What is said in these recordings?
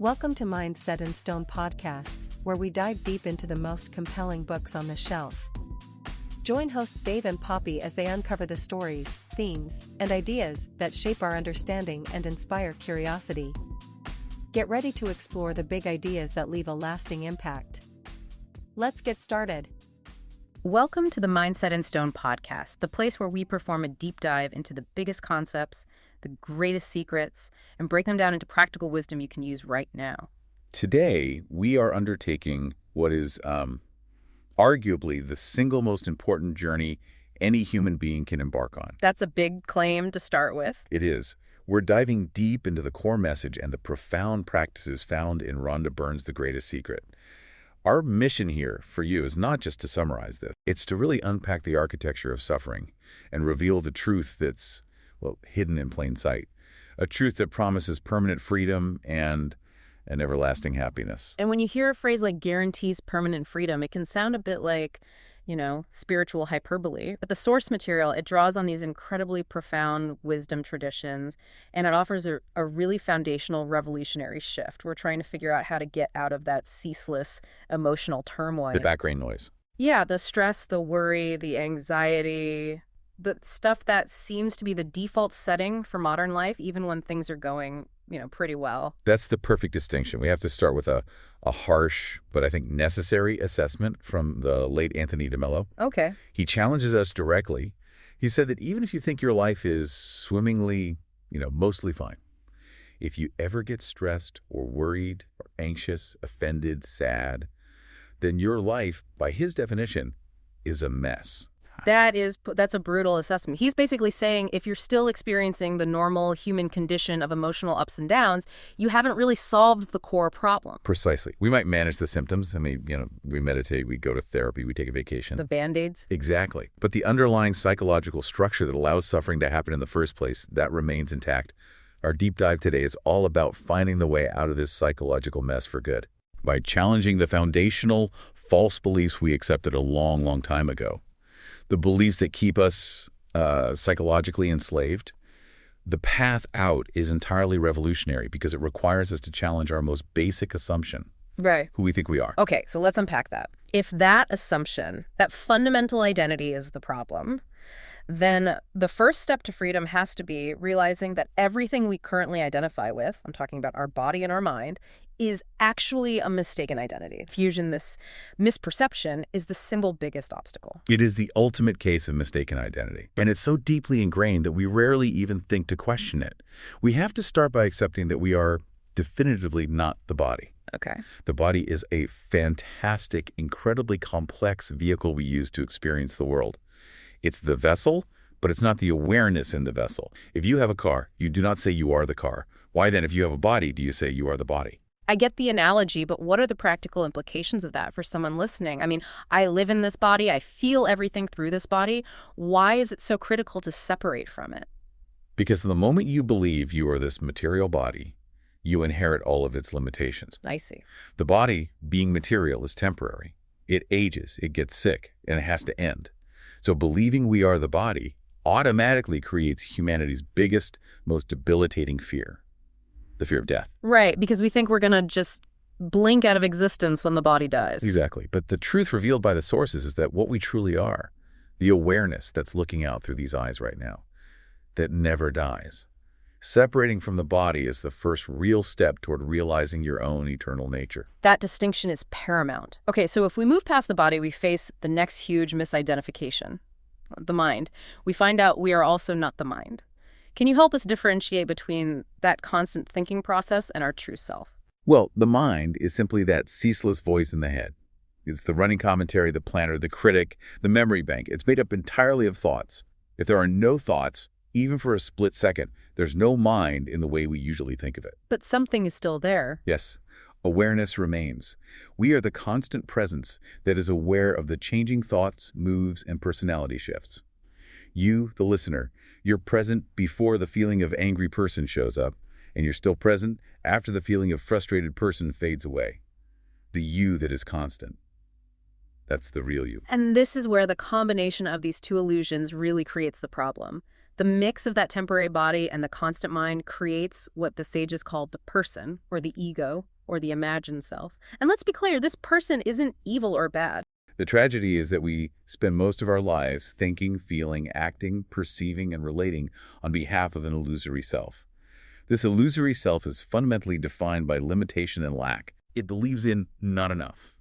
Welcome to Mind Set in Stone podcasts, where we dive deep into the most compelling books on the shelf. Join hosts Dave and Poppy as they uncover the stories, themes, and ideas that shape our understanding and inspire curiosity. Get ready to explore the big ideas that leave a lasting impact. Let's get started. Welcome to the Mind Set in Stone podcast, the place where we perform a deep dive into the biggest concepts, the greatest secrets, and break them down into practical wisdom you can use right now. Today, we are undertaking what is arguably the single most important journey any human being can embark on. That's a big claim to start with. It is. We're diving deep into the core message and the profound practices found in Rhonda Byrne's The Greatest Secret. Our mission here for you is not just to summarize this. It's to really unpack the architecture of suffering and reveal the truth that's, hidden in plain sight. A truth that promises permanent freedom and an everlasting happiness. And when you hear a phrase like guarantees permanent freedom, it can sound a bit like, spiritual hyperbole. But the source material, it draws on these incredibly profound wisdom traditions, and it offers a really foundational revolutionary shift. We're trying to figure out how to get out of that ceaseless emotional turmoil. The background noise. Yeah, the stress, the worry, the anxiety, the stuff that seems to be the default setting for modern life, even when things are going, pretty well. That's the perfect distinction. We have to start with a harsh, but I think necessary assessment from the late Anthony DeMello. Okay. He challenges us directly. He said that even if you think your life is swimmingly, mostly fine, if you ever get stressed or worried or anxious, offended, sad, then your life, by his definition, is a mess. That's a brutal assessment. He's basically saying if you're still experiencing the normal human condition of emotional ups and downs, you haven't really solved the core problem. Precisely. We might manage the symptoms. I mean, we meditate, we go to therapy, we take a vacation. The Band-Aids? Exactly. But the underlying psychological structure that allows suffering to happen in the first place, that remains intact. Our deep dive today is all about finding the way out of this psychological mess for good by challenging the foundational false beliefs we accepted a long, long time ago. The beliefs that keep us psychologically enslaved. The path out is entirely revolutionary because it requires us to challenge our most basic assumption. Right. Who we think we are. Okay, so let's unpack that. If that assumption, that fundamental identity is the problem, then the first step to freedom has to be realizing that everything we currently identify with, I'm talking about our body and our mind, is actually a mistaken identity. Fusion, this misperception, is the single biggest obstacle. It is the ultimate case of mistaken identity. And it's so deeply ingrained that we rarely even think to question it. We have to start by accepting that we are definitively not the body. Okay. The body is a fantastic, incredibly complex vehicle we use to experience the world. It's the vessel, but it's not the awareness in the vessel. If you have a car, you do not say you are the car. Why then, if you have a body, do you say you are the body? I get the analogy, but what are the practical implications of that for someone listening? I mean, I live in this body. I feel everything through this body. Why is it so critical to separate from it? Because the moment you believe you are this material body, you inherit all of its limitations. I see. The body, being material, is temporary. It ages, it gets sick, and it has to end. So believing we are the body automatically creates humanity's biggest, most debilitating fear. The fear of death. Right, because we think we're going to just blink out of existence when the body dies. Exactly. But the truth revealed by the sources is that what we truly are, the awareness that's looking out through these eyes right now, that never dies. Separating from the body is the first real step toward realizing your own eternal nature. That distinction is paramount. Okay, so if we move past the body, we face the next huge misidentification, the mind. We find out we are also not the mind. Can you help us differentiate between that constant thinking process and our true self? Well, the mind is simply that ceaseless voice in the head. It's the running commentary, the planner, the critic, the memory bank. It's made up entirely of thoughts. If there are no thoughts, even for a split second, there's no mind in the way we usually think of it. But something is still there. Yes, awareness remains. We are the constant presence that is aware of the changing thoughts, moves, and personality shifts. You, the listener, you're present before the feeling of angry person shows up, and you're still present after the feeling of frustrated person fades away. The you that is constant. That's the real you. And this is where the combination of these two illusions really creates the problem. The mix of that temporary body and the constant mind creates what the sages call the person, or the ego, or the imagined self. And let's be clear, this person isn't evil or bad. The tragedy is that we spend most of our lives thinking, feeling, acting, perceiving, and relating on behalf of an illusory self. This illusory self is fundamentally defined by limitation and lack. It believes in not enough.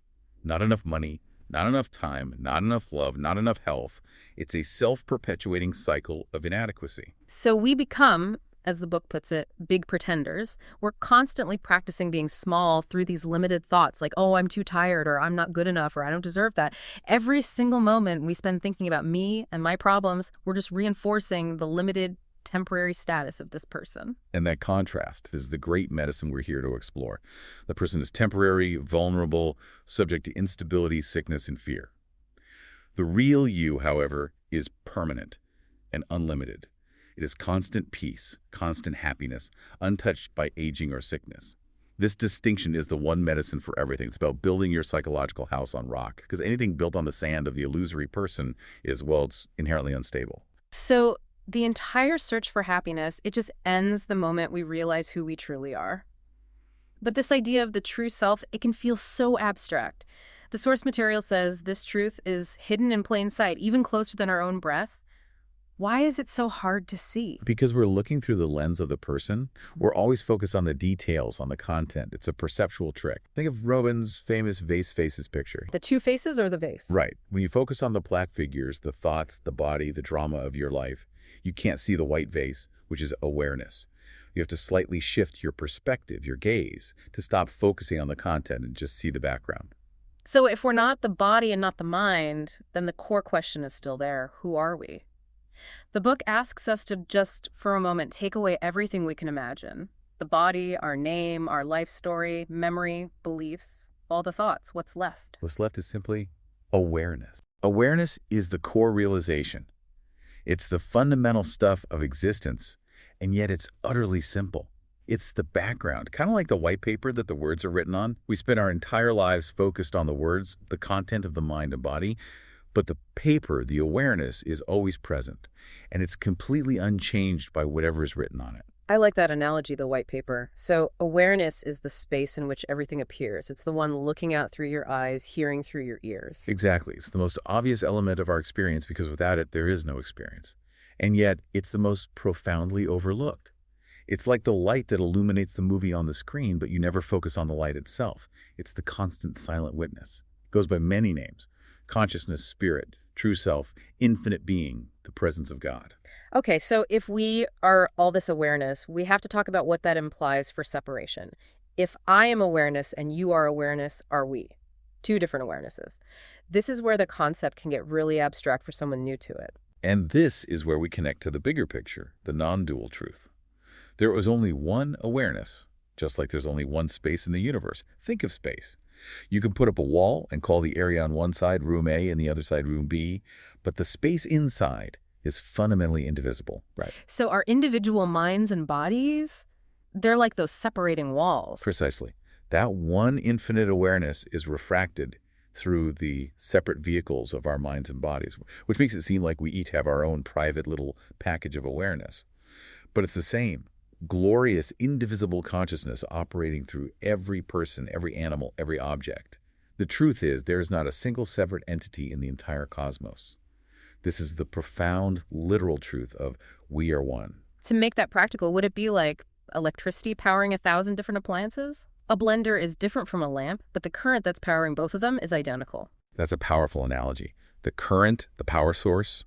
Not enough money, not enough time, not enough love, not enough health. It's a self-perpetuating cycle of inadequacy. So we become, as the book puts it, big pretenders. We're constantly practicing being small through these limited thoughts like, oh, I'm too tired, or I'm not good enough, or I don't deserve that. Every single moment we spend thinking about me and my problems, we're just reinforcing the limited temporary status of this person. And that contrast is the great medicine we're here to explore. The person is temporary, vulnerable, subject to instability, sickness, and fear. The real you, however, is permanent and unlimited. It is constant peace, constant happiness, untouched by aging or sickness. This distinction is the one medicine for everything. It's about building your psychological house on rock, because anything built on the sand of the illusory person is, well, it's inherently unstable. So the entire search for happiness, it just ends the moment we realize who we truly are. But this idea of the true self, it can feel so abstract. The source material says this truth is hidden in plain sight, even closer than our own breath. Why is it so hard to see? Because we're looking through the lens of the person, we're always focused on the details, on the content. It's a perceptual trick. Think of Robin's famous vase faces picture. The two faces or the vase? Right. When you focus on the black figures, the thoughts, the body, the drama of your life, you can't see the white vase, which is awareness. You have to slightly shift your perspective, your gaze, to stop focusing on the content and just see the background. So if we're not the body and not the mind, then the core question is still there. Who are we? The book asks us to just, for a moment, take away everything we can imagine. The body, our name, our life story, memory, beliefs, all the thoughts. What's left? What's left is simply awareness. Awareness is the core realization. It's the fundamental stuff of existence, and yet it's utterly simple. It's the background, kind of like the white paper that the words are written on. We spend our entire lives focused on the words, the content of the mind and body, but the paper, the awareness, is always present, and it's completely unchanged by whatever is written on it. I like that analogy, the white paper. So awareness is the space in which everything appears. It's the one looking out through your eyes, hearing through your ears. Exactly. It's the most obvious element of our experience because without it, there is no experience. And yet, it's the most profoundly overlooked. It's like the light that illuminates the movie on the screen, but you never focus on the light itself. It's the constant silent witness. It goes by many names: consciousness, spirit, true self, infinite being, the presence of God. Okay, so if we are all this awareness, we have to talk about what that implies for separation. If I am awareness and you are awareness, are we? Two different awarenesses. This is where the concept can get really abstract for someone new to it. And this is where we connect to the bigger picture, the non-dual truth. There is only one awareness, just like there's only one space in the universe. Think of space. You can put up a wall and call the area on one side room A and the other side room B, but the space inside is fundamentally indivisible. Right. So our individual minds and bodies, they're like those separating walls. Precisely. That one infinite awareness is refracted through the separate vehicles of our minds and bodies, which makes it seem like we each have our own private little package of awareness. But it's the same glorious, indivisible consciousness operating through every person, every animal, every object. The truth is, there is not a single separate entity in the entire cosmos. This is the profound, literal truth of we are one. To make that practical, would it be like electricity powering 1,000 different appliances? A blender is different from a lamp, but the current that's powering both of them is identical. That's a powerful analogy. The current, the power source,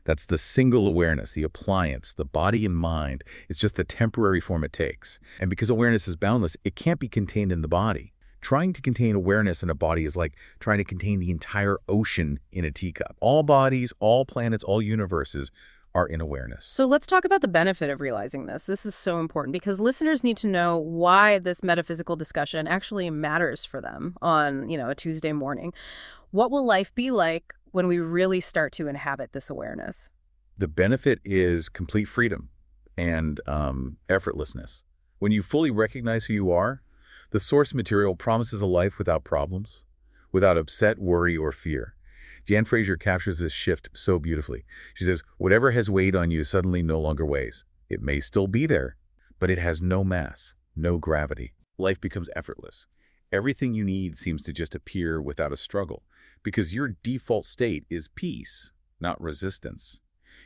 that's the single awareness, the appliance, the body and mind. It's just the temporary form it takes. And because awareness is boundless, it can't be contained in the body. Trying to contain awareness in a body is like trying to contain the entire ocean in a teacup. All bodies, all planets, all universes are in awareness. So let's talk about the benefit of realizing this. This is so important because listeners need to know why this metaphysical discussion actually matters for them on, a Tuesday morning. What will life be like when we really start to inhabit this awareness? The benefit is complete freedom and effortlessness. When you fully recognize who you are, the source material promises a life without problems, without upset, worry, or fear. Jan Fraser captures this shift so beautifully. She says, whatever has weighed on you suddenly no longer weighs. It may still be there, but it has no mass, no gravity. Life becomes effortless. Everything you need seems to just appear without a struggle, because your default state is peace, not resistance.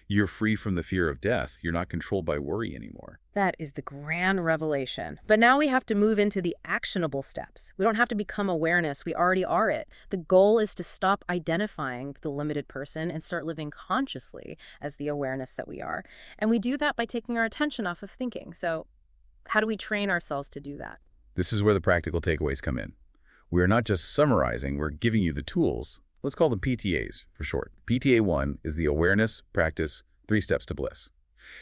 You're free from the fear of death. You're not controlled by worry anymore. That is the grand revelation. But now we have to move into the actionable steps. We don't have to become awareness. We already are it. The goal is to stop identifying the limited person and start living consciously as the awareness that we are. And we do that by taking our attention off of thinking. So how do we train ourselves to do that? This is where the practical takeaways come in. We are not just summarizing, we're giving you the tools. Let's call them PTAs for short. PTA 1 is the Awareness Practice 3 Steps to Bliss.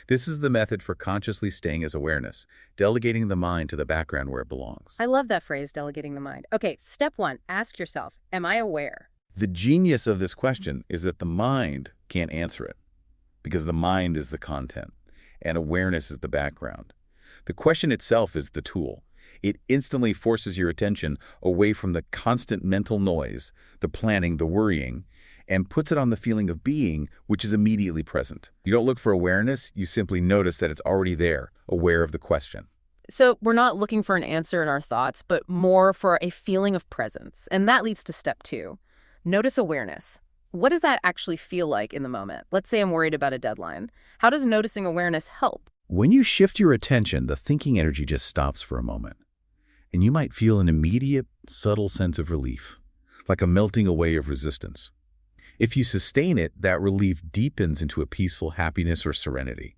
This is the method for consciously staying as awareness, delegating the mind to the background where it belongs. I love that phrase, delegating the mind. Okay, step 1, ask yourself, am I aware? The genius of this question is that the mind can't answer it, because the mind is the content, and awareness is the background. The question itself is the tool. It instantly forces your attention away from the constant mental noise, the planning, the worrying, and puts it on the feeling of being, which is immediately present. You don't look for awareness, you simply notice that it's already there, aware of the question. So we're not looking for an answer in our thoughts, but more for a feeling of presence. And that leads to step 2. Notice awareness. What does that actually feel like in the moment? Let's say I'm worried about a deadline. How does noticing awareness help? When you shift your attention, the thinking energy just stops for a moment. And you might feel an immediate, subtle sense of relief, like a melting away of resistance. If you sustain it, that relief deepens into a peaceful happiness or serenity.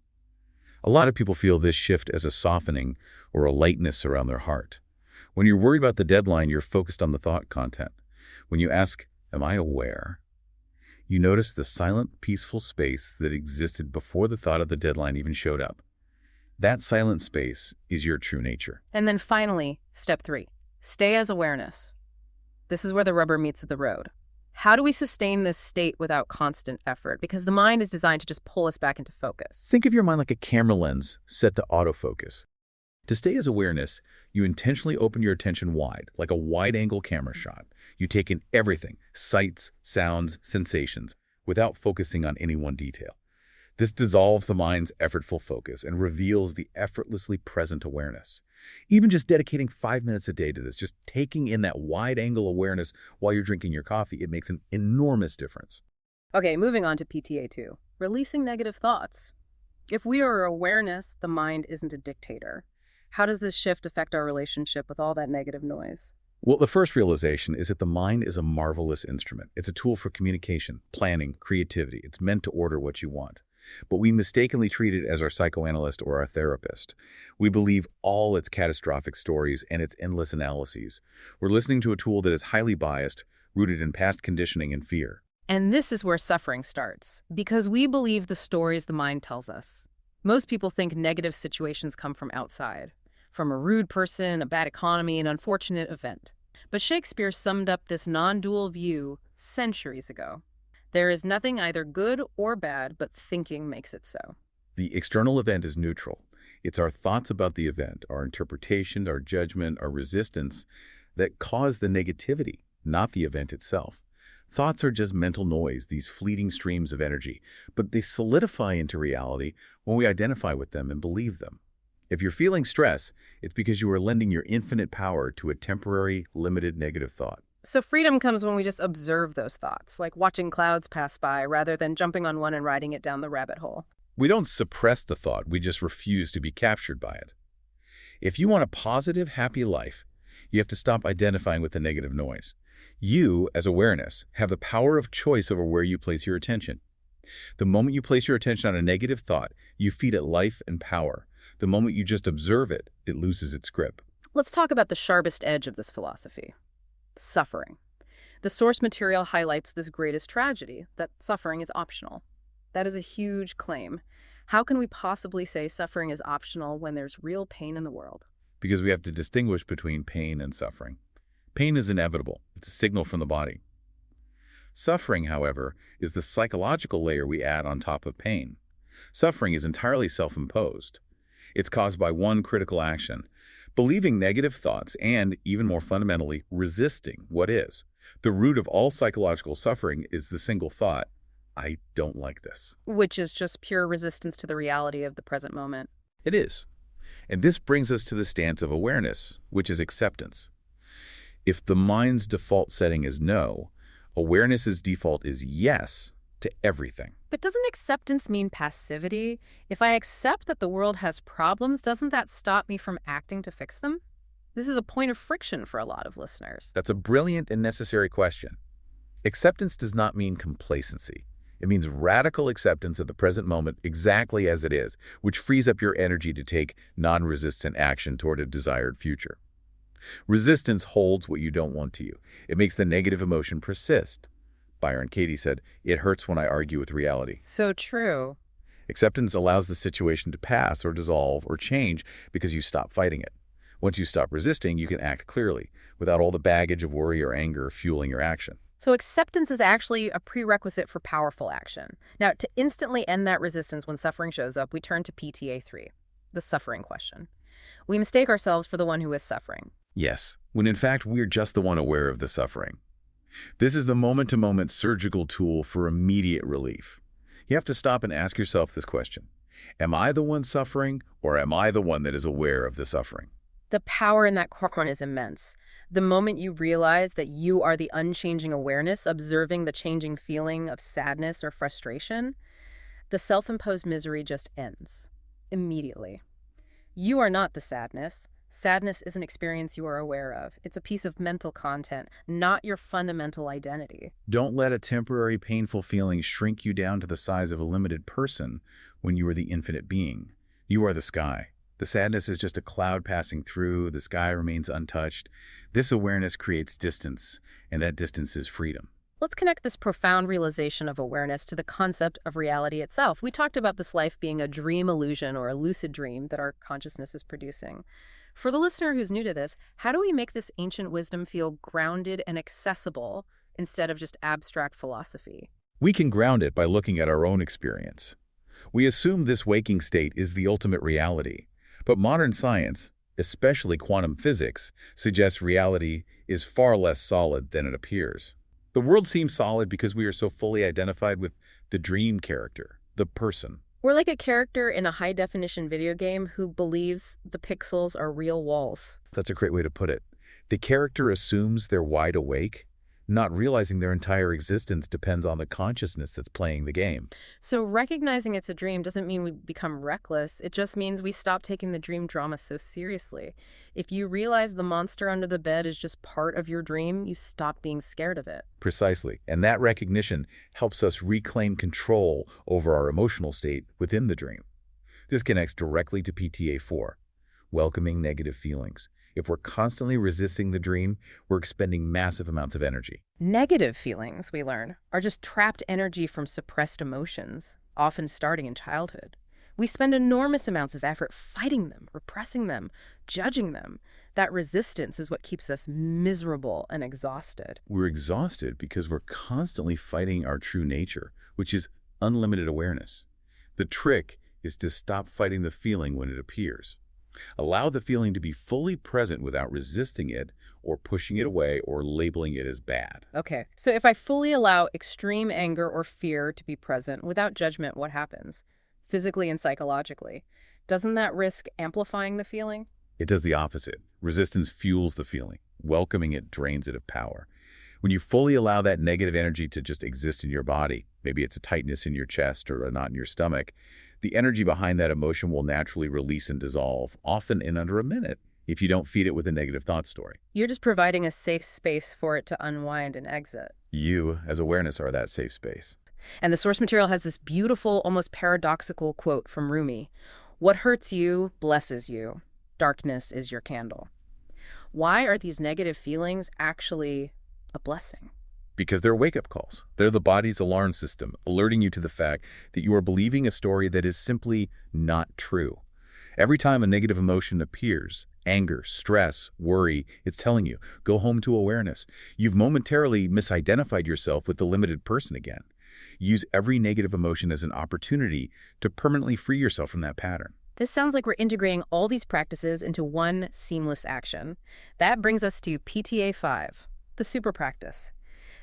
A lot of people feel this shift as a softening or a lightness around their heart. When you're worried about the deadline, you're focused on the thought content. When you ask, am I aware? You notice the silent, peaceful space that existed before the thought of the deadline even showed up. That silent space is your true nature. And then finally, step 3, stay as awareness. This is where the rubber meets the road. How do we sustain this state without constant effort? Because the mind is designed to just pull us back into focus. Think of your mind like a camera lens set to autofocus. To stay as awareness, you intentionally open your attention wide, like a wide-angle camera shot. You take in everything, sights, sounds, sensations, without focusing on any one detail. This dissolves the mind's effortful focus and reveals the effortlessly present awareness. Even just dedicating 5 minutes a day to this, just taking in that wide-angle awareness while you're drinking your coffee, it makes an enormous difference. Okay, moving on to PTA 2, releasing negative thoughts. If we are awareness, the mind isn't a dictator. How does this shift affect our relationship with all that negative noise? Well, the first realization is that the mind is a marvelous instrument. It's a tool for communication, planning, creativity. It's meant to order what you want. But we mistakenly treat it as our psychoanalyst or our therapist. We believe all its catastrophic stories and its endless analyses. We're listening to a tool that is highly biased, rooted in past conditioning and fear. And this is where suffering starts, because we believe the stories the mind tells us. Most people think negative situations come from outside, from a rude person, a bad economy, an unfortunate event. But Shakespeare summed up this non-dual view centuries ago. There is nothing either good or bad, but thinking makes it so. The external event is neutral. It's our thoughts about the event, our interpretation, our judgment, our resistance that cause the negativity, not the event itself. Thoughts are just mental noise, these fleeting streams of energy, but they solidify into reality when we identify with them and believe them. If you're feeling stress, it's because you are lending your infinite power to a temporary, limited negative thought. So freedom comes when we just observe those thoughts, like watching clouds pass by rather than jumping on one and riding it down the rabbit hole. We don't suppress the thought, we just refuse to be captured by it. If you want a positive, happy life, you have to stop identifying with the negative noise. You, as awareness, have the power of choice over where you place your attention. The moment you place your attention on a negative thought, you feed it life and power. The moment you just observe it, it loses its grip. Let's talk about the sharpest edge of this philosophy. Suffering. The source material highlights this greatest tragedy, that suffering is optional. That is a huge claim. How can we possibly say suffering is optional when there's real pain in the world? Because we have to distinguish between pain and suffering. Pain is inevitable. It's a signal from the body. Suffering, however, is the psychological layer we add on top of pain. Suffering is entirely self-imposed. It's caused by one critical action, believing negative thoughts and, even more fundamentally, resisting what is. The root of all psychological suffering is the single thought, I don't like this. Which is just pure resistance to the reality of the present moment. It is. And this brings us to the stance of awareness, which is acceptance. If the mind's default setting is no, awareness's default is yes to everything. But doesn't acceptance mean passivity? If I accept that the world has problems, doesn't that stop me from acting to fix them? This is a point of friction for a lot of listeners. That's a brilliant and necessary question. Acceptance does not mean complacency. It means radical acceptance of the present moment exactly as it is, which frees up your energy to take non-resistant action toward a desired future. Resistance holds what you don't want to you. It makes the negative emotion persist. Byron Katie said, "It hurts when I argue with reality." So true. Acceptance allows the situation to pass or dissolve or change because you stop fighting it. Once you stop resisting, you can act clearly, without all the baggage of worry or anger fueling your action. So acceptance is actually a prerequisite for powerful action. Now, to instantly end that resistance when suffering shows up, we turn to PTA 3, the suffering question. We mistake ourselves for the one who is suffering. Yes, when in fact we're just the one aware of the suffering. This is the moment-to-moment surgical tool for immediate relief. You have to stop and ask yourself this question. Am I the one suffering, or am I the one that is aware of the suffering? The power in that question is immense. The moment you realize that you are the unchanging awareness observing the changing feeling of sadness or frustration, the self-imposed misery just ends immediately. You are not the sadness. Sadness is an experience you are aware of. It's a piece of mental content, not your fundamental identity. Don't let a temporary painful feeling shrink you down to the size of a limited person when you are the infinite being. You are the sky. The sadness is just a cloud passing through. The sky remains untouched. This awareness creates distance, and that distance is freedom. Let's connect this profound realization of awareness to the concept of reality itself. We talked about this life being a dream illusion or a lucid dream that our consciousness is producing. For the listener who's new to this, how do we make this ancient wisdom feel grounded and accessible instead of just abstract philosophy? We can ground it by looking at our own experience. We assume this waking state is the ultimate reality, but modern science, especially quantum physics, suggests reality is far less solid than it appears. The world seems solid because we are so fully identified with the dream character, the person. We're like a character in a high-definition video game who believes the pixels are real walls. That's a great way to put it. The character assumes they're wide awake, not realizing their entire existence depends on the consciousness that's playing the game. So recognizing it's a dream doesn't mean we become reckless. It just means we stop taking the dream drama so seriously. If you realize the monster under the bed is just part of your dream, you stop being scared of it. Precisely. And that recognition helps us reclaim control over our emotional state within the dream. This connects directly to PTA 4, welcoming negative feelings. If we're constantly resisting the dream, we're expending massive amounts of energy. Negative feelings, we learn, are just trapped energy from suppressed emotions, often starting in childhood. We spend enormous amounts of effort fighting them, repressing them, judging them. That resistance is what keeps us miserable and exhausted. We're exhausted because we're constantly fighting our true nature, which is unlimited awareness. The trick is to stop fighting the feeling when it appears. Allow the feeling to be fully present without resisting it or pushing it away or labeling it as bad. Okay, so if I fully allow extreme anger or fear to be present without judgment, what happens? Physically and psychologically. Doesn't that risk amplifying the feeling? It does the opposite. Resistance fuels the feeling. Welcoming it drains it of power. When you fully allow that negative energy to just exist in your body, maybe it's a tightness in your chest or a knot in your stomach, the energy behind that emotion will naturally release and dissolve, often in under a minute, if you don't feed it with a negative thought story. You're just providing a safe space for it to unwind and exit. You, as awareness, are that safe space. And the source material has this beautiful, almost paradoxical quote from Rumi. What hurts you blesses you. Darkness is your candle. Why are these negative feelings actually a blessing? Because they're wake-up calls. They're the body's alarm system, alerting you to the fact that you are believing a story that is simply not true. Every time a negative emotion appears, anger, stress, worry, it's telling you, go home to awareness. You've momentarily misidentified yourself with the limited person again. Use every negative emotion as an opportunity to permanently free yourself from that pattern. This sounds like we're integrating all these practices into one seamless action. That brings us to PTA 5, the super practice.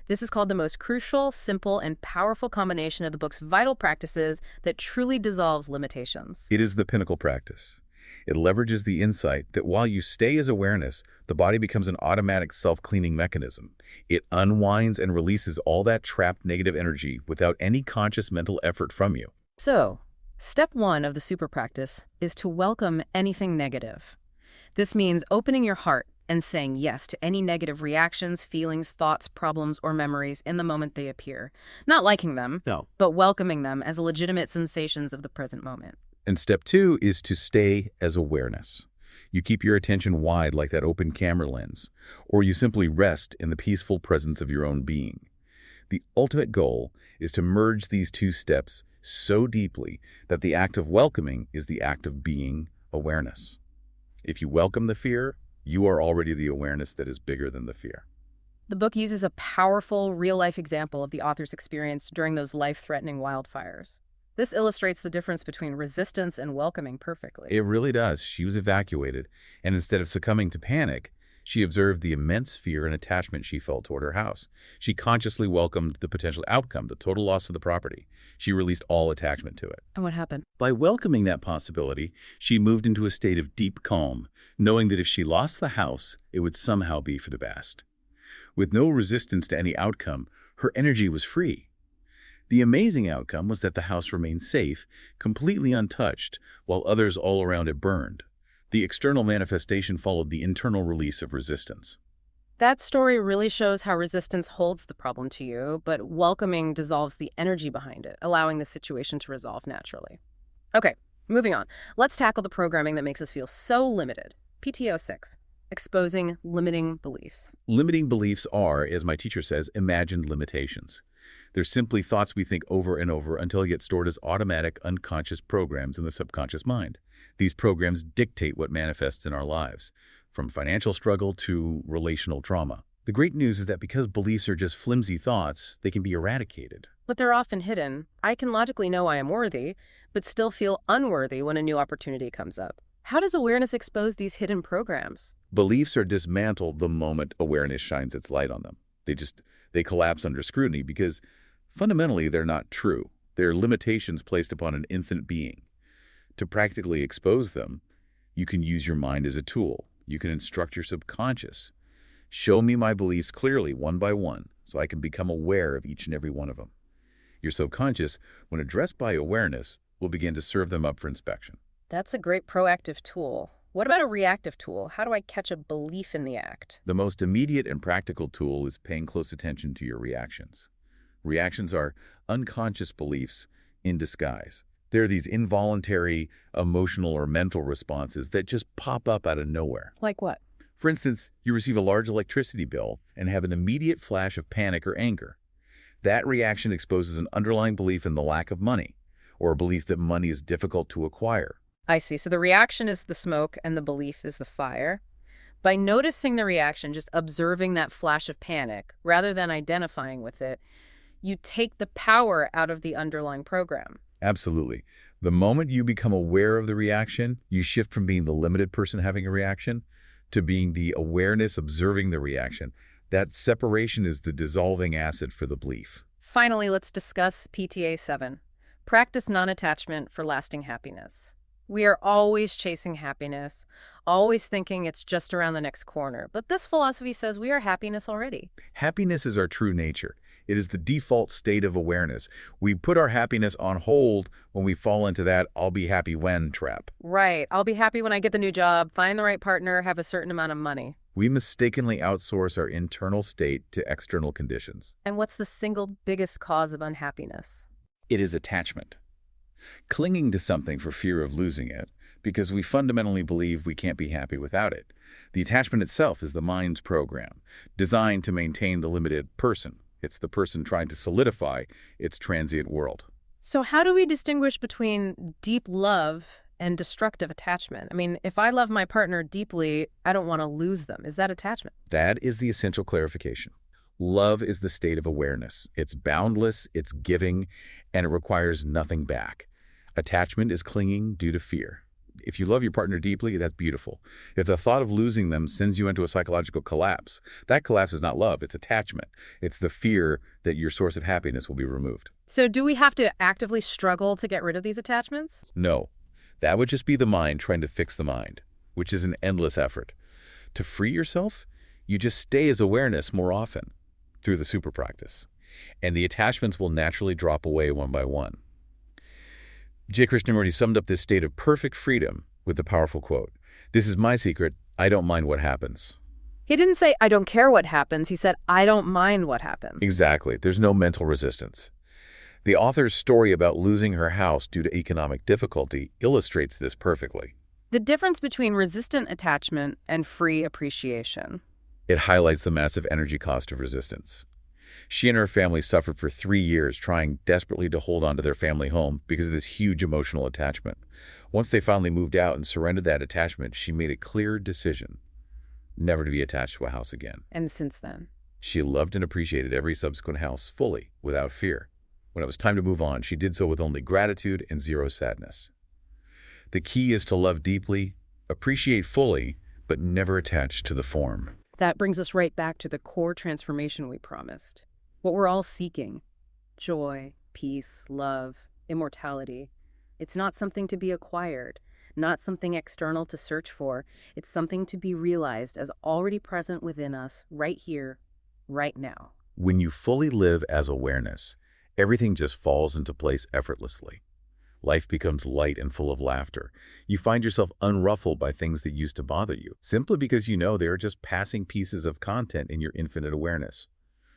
This is called the most crucial, simple, and powerful combination of the book's vital practices that truly dissolves limitations. It is the pinnacle practice. It leverages the insight that while you stay as awareness, the body becomes an automatic self-cleaning mechanism. It unwinds and releases all that trapped negative energy without any conscious mental effort from you. So, step 1 of the super practice is to welcome anything negative. This means opening your heart and saying yes to any negative reactions, feelings, thoughts, problems, or memories in the moment they appear. Not liking them, No. but welcoming them as legitimate sensations of the present moment. And step 2 is to stay as awareness. You keep your attention wide like that open camera lens, or you simply rest in the peaceful presence of your own being. The ultimate goal is to merge these two steps so deeply that the act of welcoming is the act of being awareness. If you welcome the fear, you are already the awareness that is bigger than the fear. The book uses a powerful, real-life example of the author's experience during those life-threatening wildfires. This illustrates the difference between resistance and welcoming perfectly. It really does. She was evacuated, and instead of succumbing to panic, she observed the immense fear and attachment she felt toward her house. She consciously welcomed the potential outcome, the total loss of the property. She released all attachment to it. And what happened? By welcoming that possibility, she moved into a state of deep calm, knowing that if she lost the house, it would somehow be for the best. With no resistance to any outcome, her energy was free. The amazing outcome was that the house remained safe, completely untouched, while others all around it burned. The external manifestation followed the internal release of resistance. That story really shows how resistance holds the problem to you, but welcoming dissolves the energy behind it, allowing the situation to resolve naturally. Okay, moving on. Let's tackle the programming that makes us feel so limited. PTO 6, exposing limiting beliefs. Limiting beliefs are, as my teacher says, imagined limitations. They're simply thoughts we think over and over until they get stored as automatic, unconscious programs in the subconscious mind. These programs dictate what manifests in our lives, from financial struggle to relational trauma. The great news is that because beliefs are just flimsy thoughts, they can be eradicated. But they're often hidden. I can logically know I am worthy, but still feel unworthy when a new opportunity comes up. How does awareness expose these hidden programs? Beliefs are dismantled the moment awareness shines its light on them. They collapse under scrutiny because fundamentally they're not true. They're limitations placed upon an infinite being. To practically expose them, you can use your mind as a tool. You can instruct your subconscious. Show me my beliefs clearly, one by one, so I can become aware of each and every one of them. Your subconscious, when addressed by awareness, will begin to serve them up for inspection. That's a great proactive tool. What about a reactive tool? How do I catch a belief in the act? The most immediate and practical tool is paying close attention to your reactions. Reactions are unconscious beliefs in disguise. They're these involuntary emotional or mental responses that just pop up out of nowhere. Like what? For instance, you receive a large electricity bill and have an immediate flash of panic or anger. That reaction exposes an underlying belief in the lack of money, or a belief that money is difficult to acquire. I see. So the reaction is the smoke and the belief is the fire. By noticing the reaction, just observing that flash of panic, rather than identifying with it, you take the power out of the underlying program. Absolutely. The moment you become aware of the reaction, you shift from being the limited person having a reaction to being the awareness observing the reaction. That separation is the dissolving acid for the belief. Finally, let's discuss PTA 7. Practice non-attachment for lasting happiness. We are always chasing happiness, always thinking it's just around the next corner. But this philosophy says we are happiness already. Happiness is our true nature. It is the default state of awareness. We put our happiness on hold when we fall into that "I'll be happy when" trap. Right. I'll be happy when I get the new job, find the right partner, have a certain amount of money. We mistakenly outsource our internal state to external conditions. And what's the single biggest cause of unhappiness? It is attachment. Clinging to something for fear of losing it, because we fundamentally believe we can't be happy without it. The attachment itself is the mind's program, designed to maintain the limited person. It's the person trying to solidify its transient world. So how do we distinguish between deep love and destructive attachment? I mean, if I love my partner deeply, I don't want to lose them. Is that attachment? That is the essential clarification. Love is the state of awareness. It's boundless, it's giving, and it requires nothing back. Attachment is clinging due to fear. If you love your partner deeply, that's beautiful. If the thought of losing them sends you into a psychological collapse, that collapse is not love, it's attachment. It's the fear that your source of happiness will be removed. So do we have to actively struggle to get rid of these attachments? No, that would just be the mind trying to fix the mind, which is an endless effort. To free yourself, you just stay as awareness more often through the super practice, and the attachments will naturally drop away one by one. J. Krishnamurti summed up this state of perfect freedom with the powerful quote, "This is my secret, I don't mind what happens." He didn't say, I don't care what happens. He said, I don't mind what happens. Exactly. There's no mental resistance. The author's story about losing her house due to economic difficulty illustrates this perfectly. The difference between resistant attachment and free appreciation. It highlights the massive energy cost of resistance. She and her family suffered for 3 years, trying desperately to hold on to their family home because of this huge emotional attachment. Once they finally moved out and surrendered that attachment, she made a clear decision never to be attached to a house again. And since then? She loved and appreciated every subsequent house fully, without fear. When it was time to move on, she did so with only gratitude and zero sadness. The key is to love deeply, appreciate fully, but never attach to the form. That brings us right back to the core transformation we promised. What we're all seeking: joy, peace, love, immortality. It's not something to be acquired, not something external to search for. It's something to be realized as already present within us, right here, right now. When you fully live as awareness, everything just falls into place effortlessly. Life becomes light and full of laughter. You find yourself unruffled by things that used to bother you, simply because you know they are just passing pieces of content in your infinite awareness.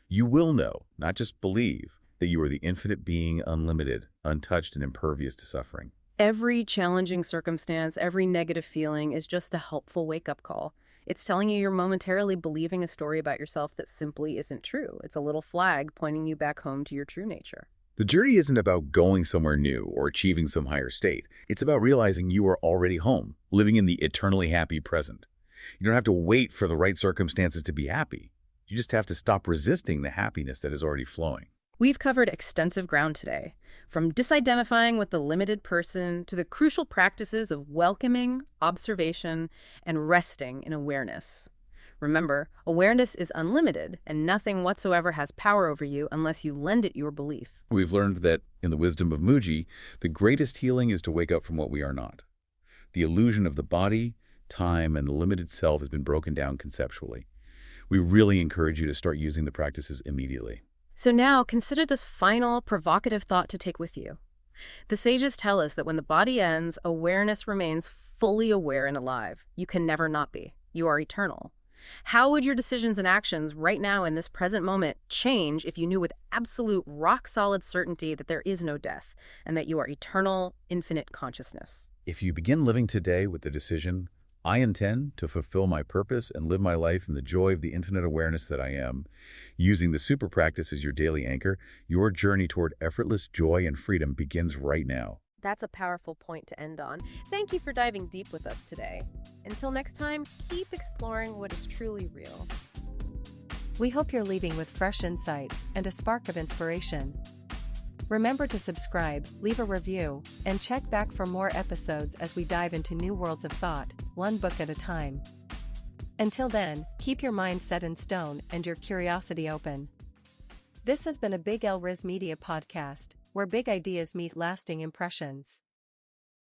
You will know, not just believe, that you are the infinite being, unlimited, untouched, and impervious to suffering. Every challenging circumstance, every negative feeling is just a helpful wake-up call. It's telling you you're momentarily believing a story about yourself that simply isn't true. It's a little flag pointing you back home to your true nature. The journey isn't about going somewhere new or achieving some higher state. It's about realizing you are already home, living in the eternally happy present. You don't have to wait for the right circumstances to be happy. You just have to stop resisting the happiness that is already flowing. We've covered extensive ground today, from disidentifying with the limited person to the crucial practices of welcoming, observation, and resting in awareness. Remember, awareness is unlimited, and nothing whatsoever has power over you unless you lend it your belief. We've learned that, in the wisdom of Muji, the greatest healing is to wake up from what we are not. The illusion of the body, time, and the limited self has been broken down conceptually. We really encourage you to start using the practices immediately. So now, consider this final, provocative thought to take with you. The sages tell us that when the body ends, awareness remains fully aware and alive. You can never not be. You are eternal. How would your decisions and actions right now in this present moment change if you knew with absolute rock-solid certainty that there is no death and that you are eternal, infinite consciousness? If you begin living today with the decision, I intend to fulfill my purpose and live my life in the joy of the infinite awareness that I am, using the super practice as your daily anchor, your journey toward effortless joy and freedom begins right now. That's a powerful point to end on. Thank you for diving deep with us today. Until next time, keep exploring what is truly real. We hope you're leaving with fresh insights and a spark of inspiration. Remember to subscribe, leave a review, and check back for more episodes as we dive into new worlds of thought, one book at a time. Until then, keep your mind set in stone and your curiosity open. This has been a Big L Riz Media podcast, where big ideas meet lasting impressions.